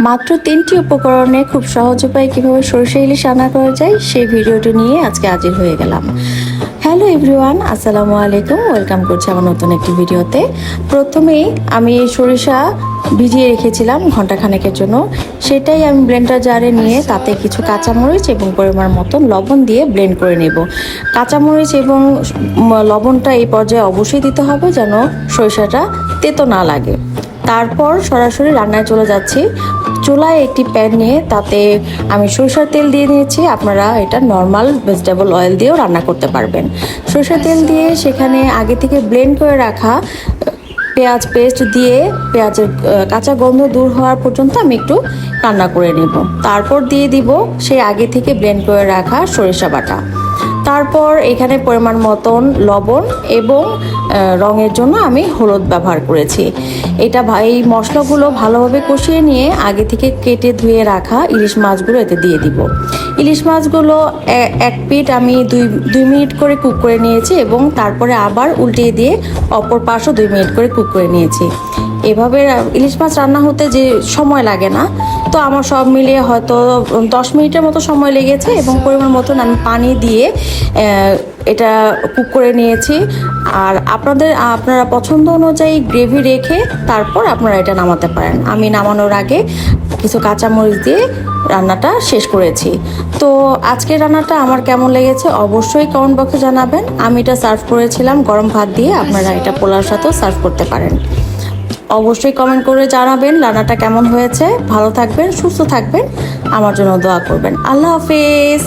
মাত্র 3টি উপকরণে খুব সহজ উপায়ে কীভাবে সরষে ইলিশ রান্না করা যায় সেই ভিডিওটি নিয়ে আজকে হাজির হয়ে গেলাম। হ্যালো এভরিওয়ান, আসসালামু আলাইকুম। ওয়েলকাম করছি আমার নতুন একটি ভিডিওতে। প্রথমেই আমি সরিষা ভিজিয়ে রেখেছিলাম ঘন্টাখানেকের জন্য। সেটাই আমি ব্লেন্ডার জারে নিয়ে তাতে কিছু কাঁচামরিচ এবং পরিমাণ মতন লবণ দিয়ে ব্লেন্ড করে নেব। কাঁচামরিচ এবং লবণটা এই পর্যায়ে অবশ্যই দিতে হবে যেন সরিষাটা তেতো না লাগে। তারপর সরাসরি রান্নায় চলে যাচ্ছি। চুলায় একটি প্যান নিয়ে তাতে আমি সরিষার তেল দিয়ে নিয়েছি। আপনারা এটা নর্মাল ভেজিটেবল অয়েল দিয়েও রান্না করতে পারবেন। সরিষার তেল দিয়ে সেখানে আগে থেকে ব্লেন্ড করে রাখা পেঁয়াজ পেস্ট দিয়ে পেঁয়াজের কাঁচা গন্ধ দূর হওয়ার পর্যন্ত আমি একটু রান্না করে নেব। তারপর দিয়ে দিব সেই আগে থেকে ব্লেন্ড করে রাখা সরিষা বাটা। তারপর এখানে পরিমাণ মতন লবণ এবং রঙের জন্য আমি হলুদ ব্যবহার করেছি। এই মশলাগুলো ভালোভাবে কষিয়ে নিয়ে আগে থেকে কেটে ধুয়ে রাখা ইলিশ মাছগুলো এতে দিয়ে দিব। ইলিশ মাছগুলো এক পিঠ আমি দুই মিনিট করে কুক করে নিয়েছি এবং তারপরে আবার উল্টিয়ে দিয়ে অপর পাশও 2 মিনিট করে কুক করে নিয়েছি। এভাবে ইলিশ মাছ রান্না হতে যে সময় লাগে না, তো আমার সব মিলিয়ে হয়তো 10 মিনিটের মতো সময় লেগেছে এবং পরিমাণ মতন আমি পানি দিয়ে এটা কুক করে নিয়েছি। আর আপনারা পছন্দ অনুযায়ী গ্রেভি রেখে তারপর আপনারা এটা নামাতে পারেন। আমি নামানোর আগে কিছু কাঁচামরিচ দিয়ে রান্নাটা শেষ করেছি। তো আজকের রান্নাটা আমার কেমন লেগেছে অবশ্যই কমেন্ট বক্সে জানাবেন। আমি এটা সার্ভ করেছিলাম গরম ভাত দিয়ে, আপনারা এটা পোলাওর সাথেও সার্ভ করতে পারেন। অবশ্যই কমেন্ট করে জানাবেন রান্নাটা কেমন হয়েছে। ভালো থাকবেন, সুস্থ থাকবেন, আমার জন্য দোয়া করবেন। আল্লাহ হাফেজ।